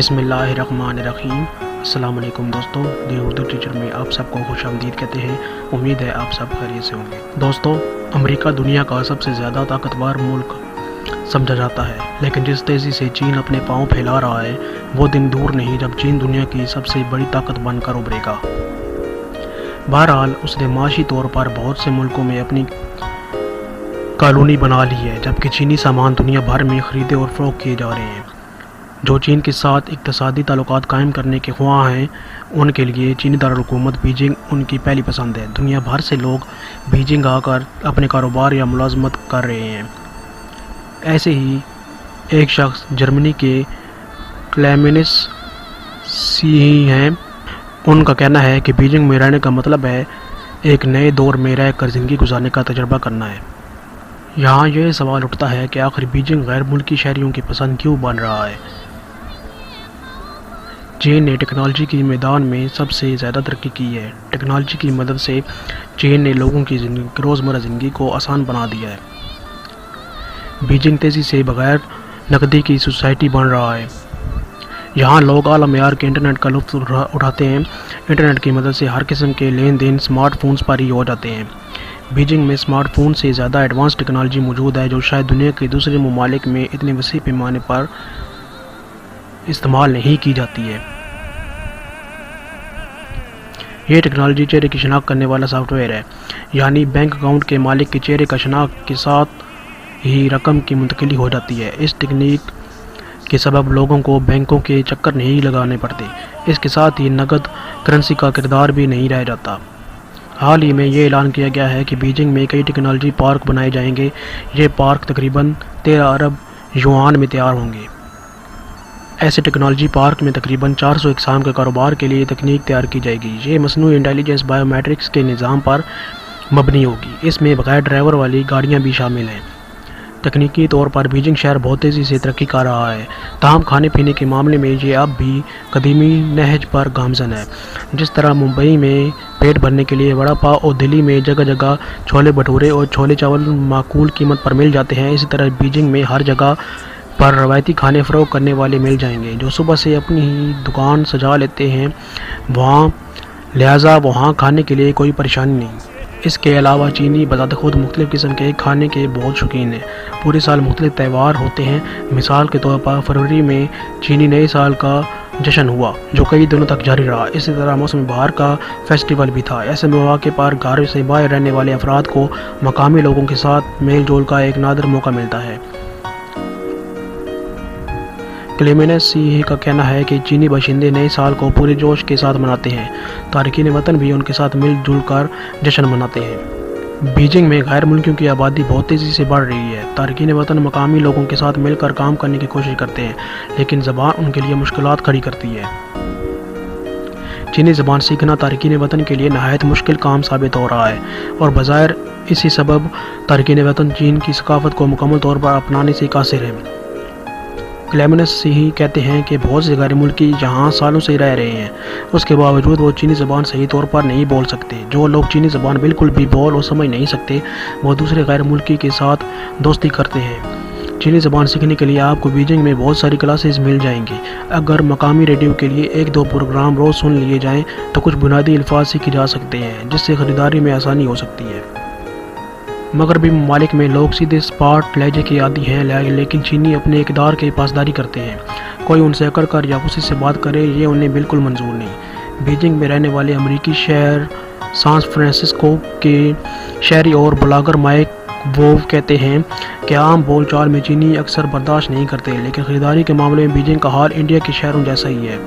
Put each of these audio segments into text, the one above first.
بسم اللہ الرحمن الرحیم۔ السلام علیکم دوستو، دی اردو ٹیچر میں آپ سب کو خوش آمدید کہتے ہیں۔ امید ہے آپ سب خیریت سے ہوں گے۔ دوستو، امریکہ دنیا کا سب سے زیادہ طاقتور ملک سمجھا جاتا ہے، لیکن جس تیزی سے چین اپنے پاؤں پھیلا رہا ہے وہ دن دور نہیں جب چین دنیا کی سب سے بڑی طاقت بن کر ابھرے گا۔ بہرحال اس نے معاشی طور پر بہت سے ملکوں میں اپنی کالونی بنا لی ہے، جبکہ چینی سامان دنیا بھر میں خریدے اور فروخت کیے جا رہے ہیں۔ جو چین کے ساتھ اقتصادی تعلقات قائم کرنے کے خواہاں ہیں، ان کے لیے چینی دارالحکومت بیجنگ ان کی پہلی پسند ہے۔ دنیا بھر سے لوگ بیجنگ آ کر اپنے کاروبار یا ملازمت کر رہے ہیں۔ ایسے ہی ایک شخص جرمنی کے کلیمنس سی ہیں۔ ان کا کہنا ہے کہ بیجنگ میں رہنے کا مطلب ہے ایک نئے دور میں رہ کر زندگی گزارنے کا تجربہ کرنا ہے۔ یہاں یہ سوال اٹھتا ہے کہ آخر بیجنگ غیر ملکی شہریوں کی پسند کیوں بن رہا ہے؟ چین نے ٹیکنالوجی کی میدان میں سب سے زیادہ ترقی کی ہے۔ ٹیکنالوجی کی مدد سے چین نے لوگوں کی روزمرہ زندگی کو آسان بنا دیا ہے۔ بیجنگ تیزی سے بغیر نقدی کی سوسائٹی بن رہا ہے۔ یہاں لوگ اعلیٰ معیار کے انٹرنیٹ کا لطف اٹھاتے ہیں۔ انٹرنیٹ کی مدد سے ہر قسم کے لین دین اسمارٹ فونز پر ہی ہو جاتے ہیں۔ بیجنگ میں اسمارٹ فون سے زیادہ ایڈوانس ٹیکنالوجی موجود ہے، جو شاید دنیا کے دوسرے ممالک میں اتنے وسیع پیمانے پر استعمال نہیں کی جاتی ہے۔ یہ ٹیکنالوجی چہرے کی شناخت کرنے والا سافٹ ویئر ہے، یعنی بینک اکاؤنٹ کے مالک کے چہرے کا شناخت کے ساتھ ہی رقم کی منتقلی ہو جاتی ہے۔ اس تکنیک کے سبب لوگوں کو بینکوں کے چکر نہیں لگانے پڑتے۔ اس کے ساتھ ہی نقد کرنسی کا کردار بھی نہیں رہ جاتا۔ حال ہی میں یہ اعلان کیا گیا ہے کہ بیجنگ میں کئی ٹیکنالوجی پارک بنائے جائیں گے۔ یہ پارک تقریباً 13 ارب یوان میں تیار ہوں گے۔ ایسے ٹیکنالوجی پارک میں تقریباً 400 اقسام کے کاروبار کے لیے تکنیک تیار کی جائے گی۔ یہ مصنوعی انٹیلیجنس بائیو میٹرکس کے نظام پر مبنی ہوگی۔ اس میں بغیر ڈرائیور والی گاڑیاں بھی شامل ہیں۔ تکنیکی طور پر بیجنگ شہر بہت تیزی سے ترقی کر رہا ہے، تاہم کھانے پینے کے معاملے میں یہ اب بھی قدیمی نہج پر گامزن ہے۔ جس طرح ممبئی میں پیٹ بھرنے کے لیے وڑا پاؤ اور دلی میں جگہ جگہ چھولے بھٹورے اور چھولے چاول معقول قیمت پر مل جاتے ہیں، اسی طرح بیجنگ میں ہر جگہ پر روایتی کھانے فروخت کرنے والے مل جائیں گے، جو صبح سے اپنی ہی دکان سجا لیتے ہیں، لہٰذا وہاں کھانے کے لیے کوئی پریشانی نہیں۔ اس کے علاوہ چینی بذات خود مختلف قسم کے کھانے کے بہت شوقین ہیں۔ پورے سال مختلف تہوار ہوتے ہیں۔ مثال کے طور پر فروری میں چینی نئے سال کا جشن ہوا، جو کئی دنوں تک جاری رہا۔ اسی طرح موسم بہار کا فیسٹیول بھی تھا۔ ایسے مواقع پر گھر سے باہر رہنے والے افراد کو مقامی لوگوں کے ساتھ میل جول کا ایک نادر موقع ملتا ہے۔ کلیمنس سی کا کہنا ہے کہ چینی باشندے نئے سال کو پورے جوش کے ساتھ مناتے ہیں۔ تارکین وطن بھی ان کے ساتھ مل جل کر جشن مناتے ہیں۔ بیجنگ میں غیر ملکیوں کی آبادی بہت تیزی سے بڑھ رہی ہے۔ تارکین وطن مقامی لوگوں کے ساتھ مل کر کام کرنے کی کوشش کرتے ہیں، لیکن زبان ان کے لیے مشکلات کھڑی کرتی ہے۔ چینی زبان سیکھنا تارکین وطن کے لیے نہایت مشکل کام ثابت ہو رہا ہے، اور بظاہر اسی سبب تارکین وطن چین کی ثقافت کو مکمل طور پر اپنانے سے قاصر ہیں۔ کلیمنس سی کہتے ہیں کہ بہت سے غیر ملکی جہاں سالوں سے رہ رہے ہیں، اس کے باوجود وہ چینی زبان صحیح طور پر نہیں بول سکتے۔ جو لوگ چینی زبان بالکل بھی بول اور سمجھ نہیں سکتے، وہ دوسرے غیر ملکی کے ساتھ دوستی کرتے ہیں۔ چینی زبان سیکھنے کے لیے آپ کو بیجنگ میں بہت ساری کلاسز مل جائیں گی۔ اگر مقامی ریڈیو کے لیے 1-2 پروگرام روز سن لیے جائیں تو کچھ بنیادی الفاظ سیکھے جا سکتے ہیں، جس سے خریداری میں آسانی ہو سکتی ہے۔ مغربی ممالک میں لوگ سیدھے اسپاٹ لہجے کے عادی ہیں، لیکن چینی اپنے اقدار کی پاسداری کرتے ہیں۔ کوئی ان سے اکڑ کر یا غصے سے بات کرے، یہ انہیں بالکل منظور نہیں۔ بیجنگ میں رہنے والے امریکی شہر سان فرانسسکو کے شہری اور بلاگر مائک وو کہتے ہیں کہ عام بول چال میں چینی اکثر برداشت نہیں کرتے، لیکن خریداری کے معاملے میں بیجنگ کا حال انڈیا کے شہروں جیسا ہی ہے۔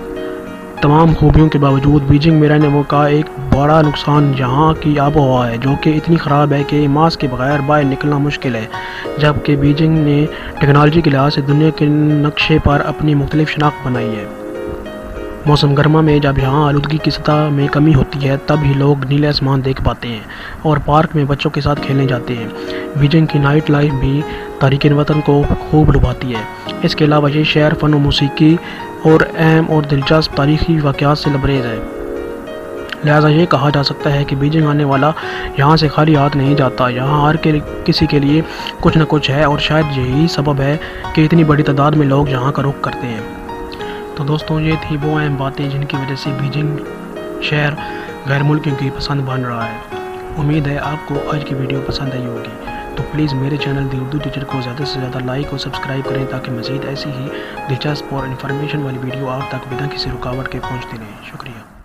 تمام خوبیوں کے باوجود بیجنگ میں رہنے کا ایک بڑا نقصان یہاں کی آب و ہوا ہے، جو کہ اتنی خراب ہے کہ ماسک کے بغیر باہر نکلنا مشکل ہے، جبکہ بیجنگ نے ٹیکنالوجی کے لحاظ سے دنیا کے نقشے پر اپنی مختلف شناخت بنائی ہے۔ موسم گرما میں جب یہاں آلودگی کی سطح میں کمی ہوتی ہے، تب ہی لوگ نیلے آسمان دیکھ پاتے ہیں اور پارک میں بچوں کے ساتھ کھیلنے جاتے ہیں۔ بیجنگ کی نائٹ لائف بھی تارکین وطن کو خوب لبھاتی ہے۔ اس کے علاوہ یہ شہر فن و موسیقی اور اہم اور دلچسپ تاریخی واقعات سے لبریز ہے، لہٰذا یہ کہا جا سکتا ہے کہ بیجنگ آنے والا یہاں سے خالی ہاتھ نہیں جاتا۔ یہاں ہر کسی کے لیے کچھ نہ کچھ ہے، اور شاید یہی سبب ہے کہ اتنی بڑی تعداد میں لوگ یہاں کا رخ کرتے ہیں۔ تو دوستوں یہ تھی وہ اہم باتیں جن کی وجہ سے بیجنگ شہر غیر ملکیوں کی پسند بن رہا ہے۔ امید ہے آپ کو آج کی ویڈیو پسند آئی ہوگی، تو پلیز میرے چینل دی اردو ٹیچر کو زیادہ سے زیادہ لائک اور سبسکرائب کریں تاکہ مزید ایسی ہی دلچسپ اور انفارمیشن والی ویڈیو آپ تک بنا کسی رکاوٹ کے پہنچتی رہیں۔ شکریہ۔